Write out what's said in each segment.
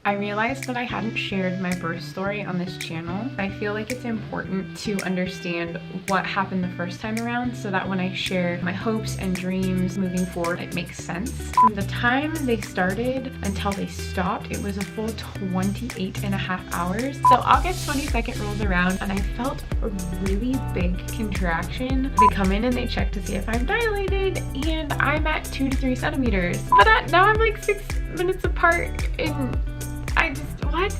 I realized that I hadn't shared my birth story on this channel. I feel like it's important to understand what happened the first time around so that when I share my hopes and dreams moving forward, it makes sense. From the time they started until they stopped, it was a full 28 and a half hours. So August 22nd rolls around and I felt a really big contraction. They come in and they check to see if I'm dilated and I'm at 2 to 3 centimeters. But now I'm like 6 minutes apart and what?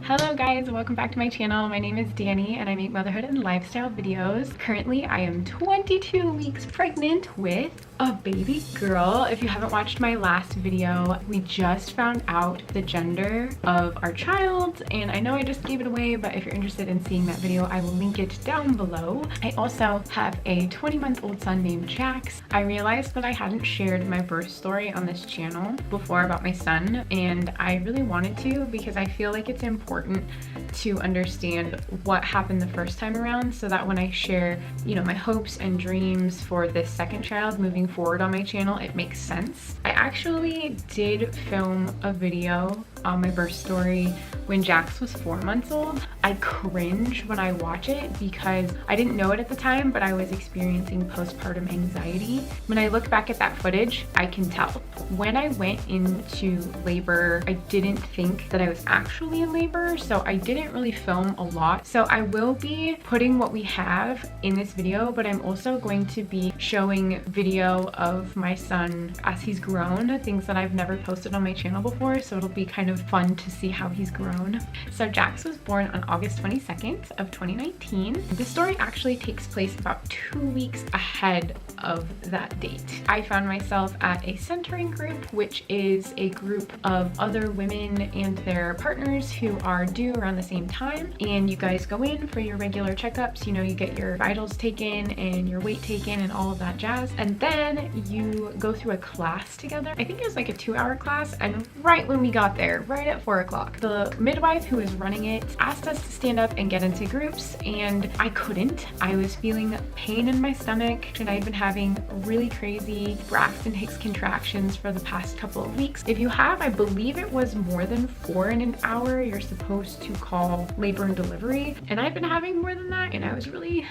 Hello guys, welcome back to my channel. My name is Dani and I make motherhood and lifestyle videos. Currently, I am 22 weeks pregnant with a baby girl. If you haven't watched my last video, we just found out the gender of our child, and I know I just gave it away, but if you're interested in seeing that video, I will link it down below. I also have a 20-month-old son named Jax. I realized that I hadn't shared my birth story on this channel before about my son, and I really wanted to because I feel like it's important to understand what happened the first time around so that when I share, my hopes and dreams for this second child moving forward on my channel, it makes sense. I actually did film a video on my birth story when Jax was 4 months old. I cringe when I watch it because I didn't know it at the time, but I was experiencing postpartum anxiety. When I look back at that footage, I can tell. When I went into labor, I didn't think that I was actually in labor, so I didn't really film a lot. So I will be putting what we have in this video, but I'm also going to be showing video of my son as he's grown, things that I've never posted on my channel before, so it'll be kind of fun to see how he's grown. So Jax was born on August 22nd of 2019. This story actually takes place about 2 weeks ahead of that date. I found myself at a centering group, which is a group of other women and their partners who are due around the same time, and you guys go in for your regular checkups. You get your vitals taken and your weight taken and all of that jazz, and then you go through a class together. I think it was like a 2-hour class, and right when we got there, right at 4 o'clock, the midwife who was running it asked us to stand up and get into groups, and I couldn't. I was feeling pain in my stomach, and I'd been having really crazy Braxton Hicks contractions for the past couple of weeks. If you have, I believe it was more than 4 in an hour, you're supposed to call labor and delivery, and I've been having more than that, and I was really,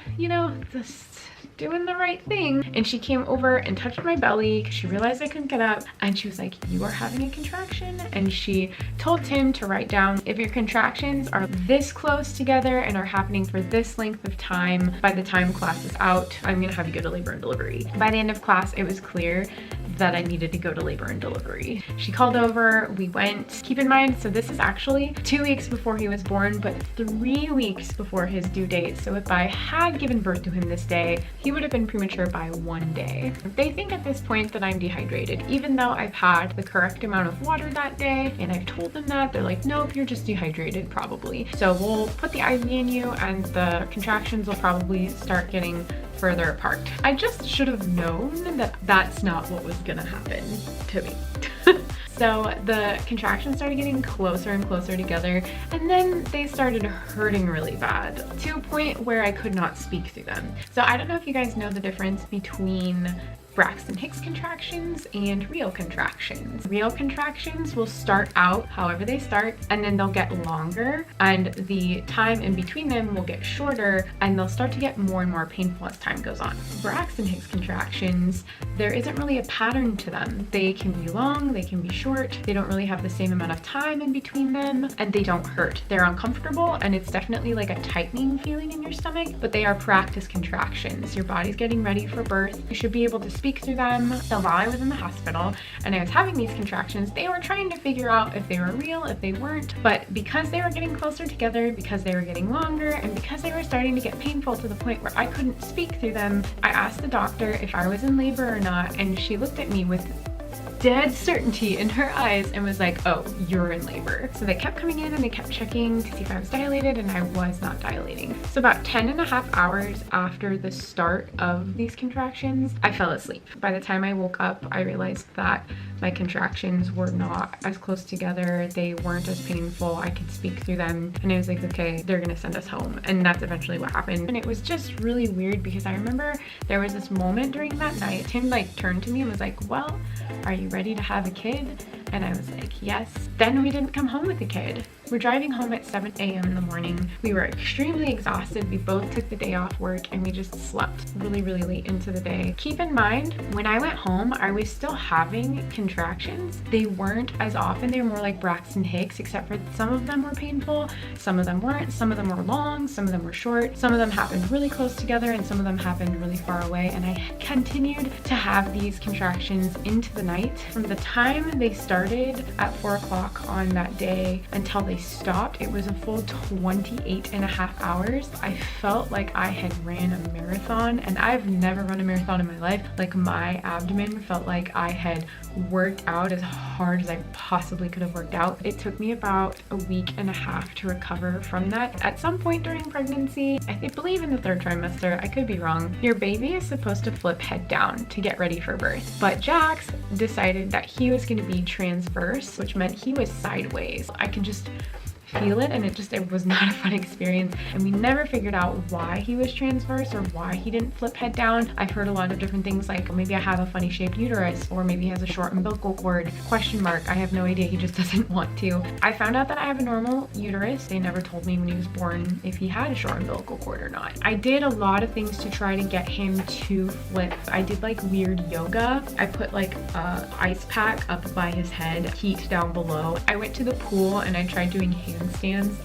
just doing the right thing. And she came over and touched my belly because she realized I couldn't get up, and she was like, "You are having a contraction," and she told Tim to write down, if your contractions are this close together and are happening for this length of time, by the time class is out, I'm gonna have you go to labor and delivery. By the end of class, it was clear that I needed to go to labor and delivery. She called over, we went. Keep in mind, so this is actually 2 weeks before he was born, but 3 weeks before his due date. So if I had given birth to him this day, he would have been premature by 1 day. They think at this point that I'm dehydrated, even though I've had the correct amount of water that day, and I've told them that. They're like, "Nope, you're just dehydrated probably. So we'll put the IV in you and the contractions will probably start getting further apart." I just should have known that that's not what was gonna happen to me. So the contractions started getting closer and closer together, and then they started hurting really bad to a point where I could not speak through them. So I don't know if you guys know the difference between Braxton Hicks contractions and real contractions. Real contractions will start out however they start, and then they'll get longer, and the time in between them will get shorter, and they'll start to get more and more painful as time goes on. Braxton Hicks contractions, there isn't really a pattern to them. They can be long, they can be short, they don't really have the same amount of time in between them, and they don't hurt. They're uncomfortable, and it's definitely like a tightening feeling in your stomach, but they are practice contractions. Your body's getting ready for birth. You should be able to speak through them. So while I was in the hospital and I was having these contractions, they were trying to figure out if they were real, if they weren't, but because they were getting closer together, because they were getting longer, and because they were starting to get painful to the point where I couldn't speak through them, I asked the doctor if I was in labor or not, and she looked at me with dead certainty in her eyes and was like, oh, you're in labor. So they kept coming in and they kept checking to see if I was dilated, and I was not dilating. So about 10.5 hours after the start of these contractions, I fell asleep. By the time I woke up, I realized that my contractions were not as close together. They weren't as painful. I could speak through them. And I was like, okay, they're gonna send us home. And that's eventually what happened. And it was just really weird because I remember there was this moment during that night, Tim like turned to me and was like, well, are you ready to have a kid? And I was like, yes. Then we didn't come home with a kid. We're driving home at 7 a.m. in the morning. We were extremely exhausted. We both took the day off work and we just slept really, really late into the day. Keep in mind, when I went home, I was still having contractions. They weren't as often. They were more like Braxton Hicks, except for some of them were painful, some of them weren't, some of them were long, some of them were short, some of them happened really close together, and some of them happened really far away. And I continued to have these contractions into the night. From the time they started at 4 o'clock on that day until they stopped, it was a full 28.5 hours. I felt like I had ran a marathon, and I've never run a marathon in my life. Like, my abdomen felt like I had worked out as hard as I possibly could have worked out. It took me about a week and a half to recover from that. At some point during pregnancy, I believe in the 3rd trimester, I could be wrong, your baby is supposed to flip head down to get ready for birth. But Jax decided that he was going to be transverse, which meant he was sideways. I could just feel it, and it was not a fun experience, and we never figured out why he was transverse or why he didn't flip head down. I've heard a lot of different things, like maybe I have a funny shaped uterus, or maybe he has a short umbilical cord, question mark. I have no idea, he just doesn't want to. I found out that I have a normal uterus. They never told me when he was born if he had a short umbilical cord or not. I did a lot of things to try to get him to flip. I did like weird yoga. I put like a ice pack up by his head, heat down below. I went to the pool and I tried doing handstands.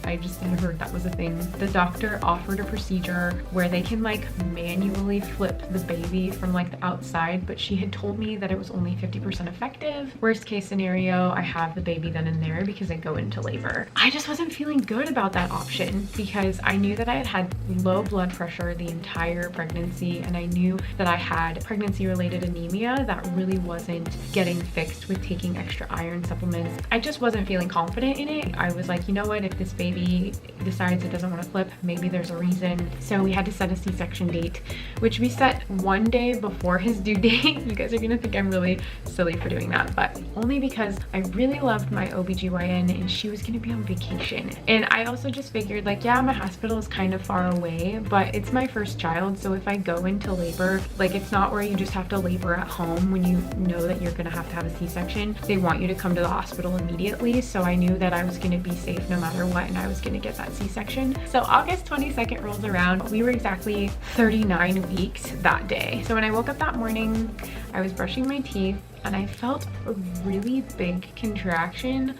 I just never heard that was a thing. The doctor offered a procedure where they can like manually flip the baby from like the outside, but she had told me that it was only 50% effective. Worst case scenario, I have the baby then and there because I go into labor. I just wasn't feeling good about that option because I knew that I had had low blood pressure the entire pregnancy, and I knew that I had pregnancy-related anemia that really wasn't getting fixed with taking extra iron supplements. I just wasn't feeling confident in it. I was like, you know what, if this baby decides it doesn't want to flip, maybe there's a reason. So we had to set a C-section date, which we set one day before his due date. You guys are gonna think I'm really silly for doing that, but only because I really loved my OBGYN and she was gonna be on vacation. And I also just figured like, yeah, my hospital is kind of far away, but it's my first child. So if I go into labor, like it's not where you just have to labor at home when you know that you're gonna have to have a C-section. They want you to come to the hospital immediately. So I knew that I was gonna be safe no matter what, and I was gonna get that C-section. So August 22nd rolls around. We were exactly 39 weeks that day. So when I woke up that morning, I was brushing my teeth and I felt a really big contraction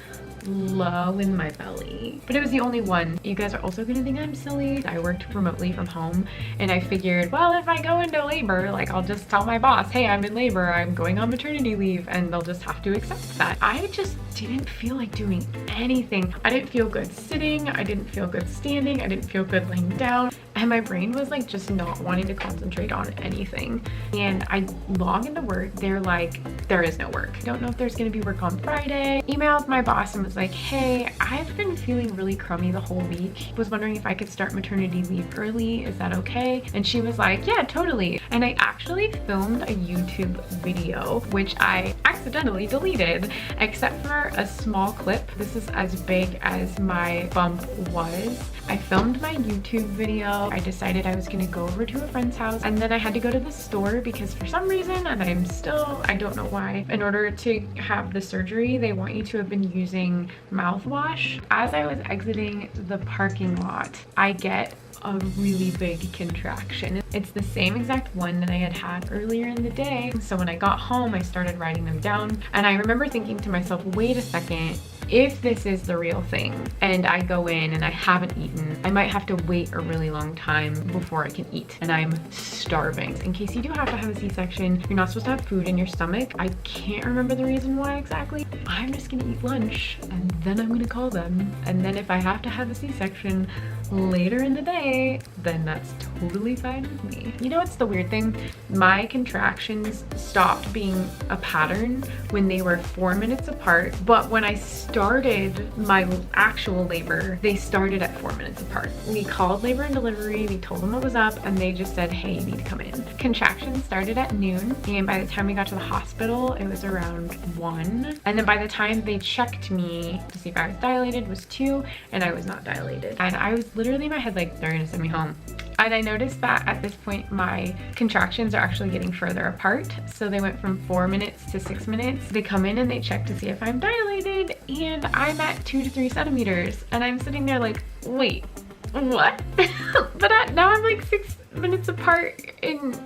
low in my belly, but it was the only one. You guys are also gonna think I'm silly. I worked remotely from home and I figured, well, if I go into labor, like I'll just tell my boss, hey, I'm in labor, I'm going on maternity leave, and they'll just have to accept that. I just didn't feel like doing anything. I didn't feel good sitting, I didn't feel good standing, I didn't feel good laying down, and my brain was like just not wanting to concentrate on anything. And I log into work, they're like, there is no work. I don't know if there's gonna be work on Friday. Emailed my boss and was like, hey, I've been feeling really crummy the whole week. Was wondering if I could start maternity leave early. Is that okay? And she was like, yeah, totally. And I actually filmed a YouTube video, which I accidentally deleted, except for a small clip. This is as big as my bump was. I filmed my YouTube video. I decided I was gonna go over to a friend's house, and then I had to go to the store because for some reason, and I don't know why, in order to have the surgery, they want you to have been using mouthwash. As I was exiting the parking lot, I get a really big contraction. It's the same exact one that I had had earlier in the day. So when I got home, I started writing them down, and I remember thinking to myself, wait a second, if this is the real thing and I go in and I haven't eaten, I might have to wait a really long time before I can eat, and I'm starving. In case you do have to have a C-section, you're not supposed to have food in your stomach. I can't remember the reason why exactly. I'm just gonna eat lunch and then I'm gonna call them, and then if I have to have a C-section, later in the day, then that's totally fine with me. You know what's the weird thing? My contractions stopped being a pattern when they were 4 minutes apart, but when I started my actual labor, they started at 4 minutes apart. We called labor and delivery, we told them what was up, and they just said, hey, you need to come in. Contractions started at noon, and by the time we got to the hospital, it was around 1. And then by the time they checked me to see if I was dilated, it was 2, and I was not dilated. And I was literally in my head like, they're gonna send me home. And I noticed that at this point, my contractions are actually getting further apart. So they went from 4 minutes to 6 minutes. They come in and they check to see if I'm dilated, and I'm at 2 to 3 centimeters. And I'm sitting there like, wait, what? But now I'm like 6 minutes apart, and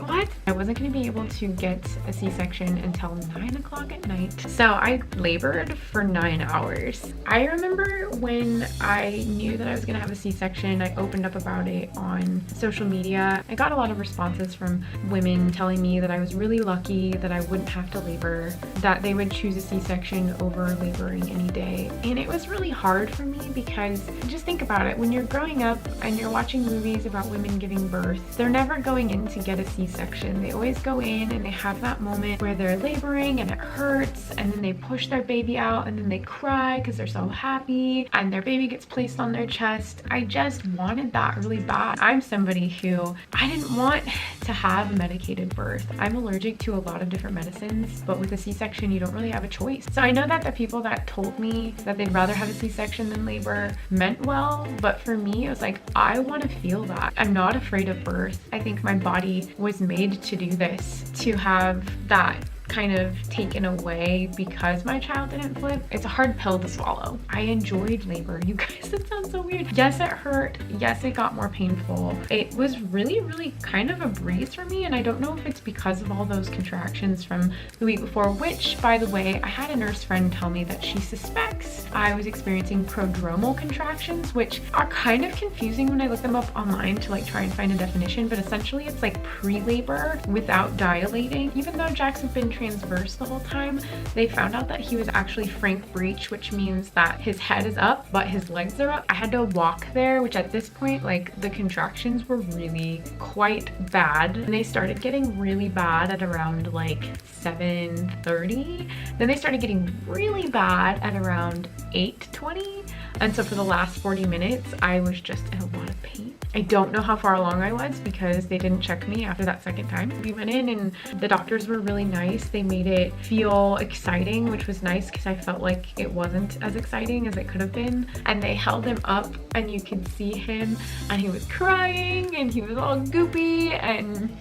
what? I wasn't going to be able to get a C-section until 9 o'clock at night. So I labored for 9 hours. I remember when I knew that I was going to have a C-section, I opened up about it on social media. I got a lot of responses from women telling me that I was really lucky that I wouldn't have to labor, that they would choose a C-section over laboring any day. And it was really hard for me because just think about it. When you're growing up and you're watching movies about women giving birth, they're never going in to get a C-section. They always go in and they have that moment where they're laboring and it hurts, and then they push their baby out and then they cry because they're so happy and their baby gets placed on their chest. I just wanted that really bad. I'm somebody who I didn't want to have a medicated birth. I'm allergic to a lot of different medicines, but with a C-section you don't really have a choice. So I know that the people that told me that they'd rather have a C-section than labor meant well, but for me it was like, I want to feel that. I'm not afraid of birth. I think my body was made to do this, to have that kind of taken away because my child didn't flip. It's a hard pill to swallow. I enjoyed labor. You guys, that sounds so weird. Yes, it hurt. Yes, it got more painful. It was really kind of a breeze for me, and I don't know if it's because of all those contractions from the week before, which, by the way, I had a nurse friend tell me that she suspects I was experiencing prodromal contractions, which are kind of confusing when I look them up online to like try and find a definition, but essentially it's like pre-labor without dilating. Even though Jax had been transverse the whole time, they found out that he was actually frank breech, which means that his head is up but his legs are up. I had to walk there, which at this point, like, the contractions were really quite bad, and they started getting really bad at around like 7:30. Then they started getting really bad at around 8:20, and so for the last 40 minutes I was just in a lot of pain. I don't know how far along I was because they didn't check me after that second time. We went in and the doctors were really nice. They made it feel exciting, which was nice because I felt like it wasn't as exciting as it could have been. And they held him up and you could see him and he was crying and he was all goopy, and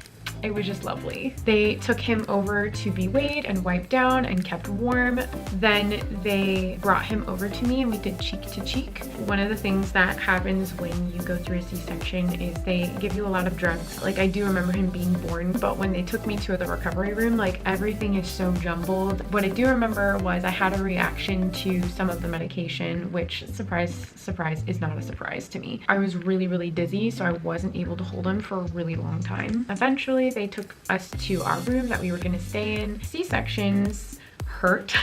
it was just lovely. They took him over to be weighed and wiped down and kept warm. Then they brought him over to me and we did cheek to cheek. One of the things that happens when you go through a C-section is they give you a lot of drugs. Like, I do remember him being born, but when they took me to the recovery room, like, everything is so jumbled. What I do remember was I had a reaction to some of the medication, which, surprise, surprise, is not a surprise to me. I was really dizzy, so I wasn't able to hold him for a really long time. Eventually, they took us to our room that we were going to stay in. C-sections hurt.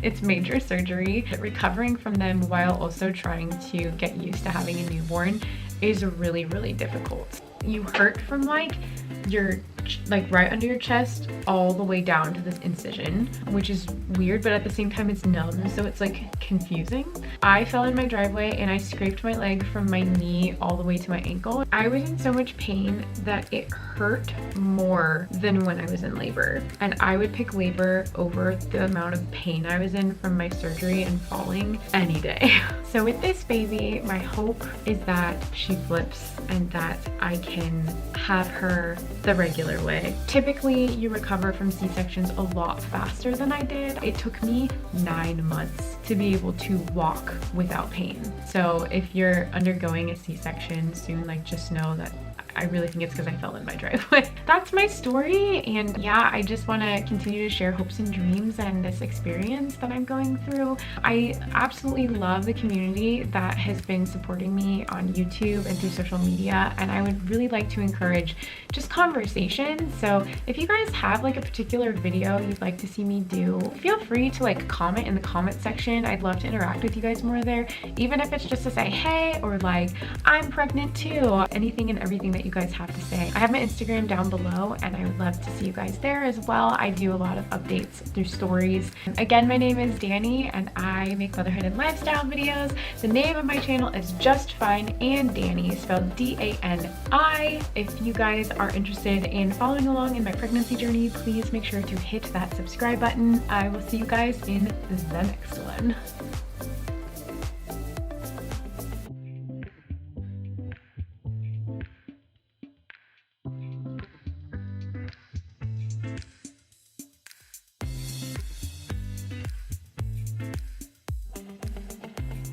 It's major surgery. Recovering from them while also trying to get used to having a newborn is really difficult. You hurt from like your right under your chest all the way down to this incision, which is weird, but at the same time it's numb, so it's like confusing. I fell in my driveway and I scraped my leg from my knee all the way to my ankle. I was in so much pain that it hurt more than when I was in labor, and I would pick labor over the amount of pain I was in from my surgery and falling any day. So with this baby, my hope is that she flips and that I can have her the regular way. Typically, you recover from C-sections a lot faster than I did. It took me 9 months to be able to walk without pain. So if you're undergoing a C-section soon, like, just know that I really think it's because I fell in my driveway. That's my story, and yeah, I just want to continue to share hopes and dreams and this experience that I'm going through. I absolutely love the community that has been supporting me on YouTube and through social media, and I would really like to encourage just conversation. So if you guys have like a particular video you'd like to see me do, feel free to like comment in the comment section. I'd love to interact with you guys more there, even if it's just to say hey, or like I'm pregnant too, anything and everything that you guys have to say. I have my Instagram down below, and I would love to see you guys there as well. I do a lot of updates through stories. Again, my name is Dani, and I make motherhood and lifestyle videos. The name of my channel is Just Fine and Dani, spelled D-A-N-I. If you guys are interested in following along in my pregnancy journey, please make sure to hit that subscribe button. I will see you guys in the next one.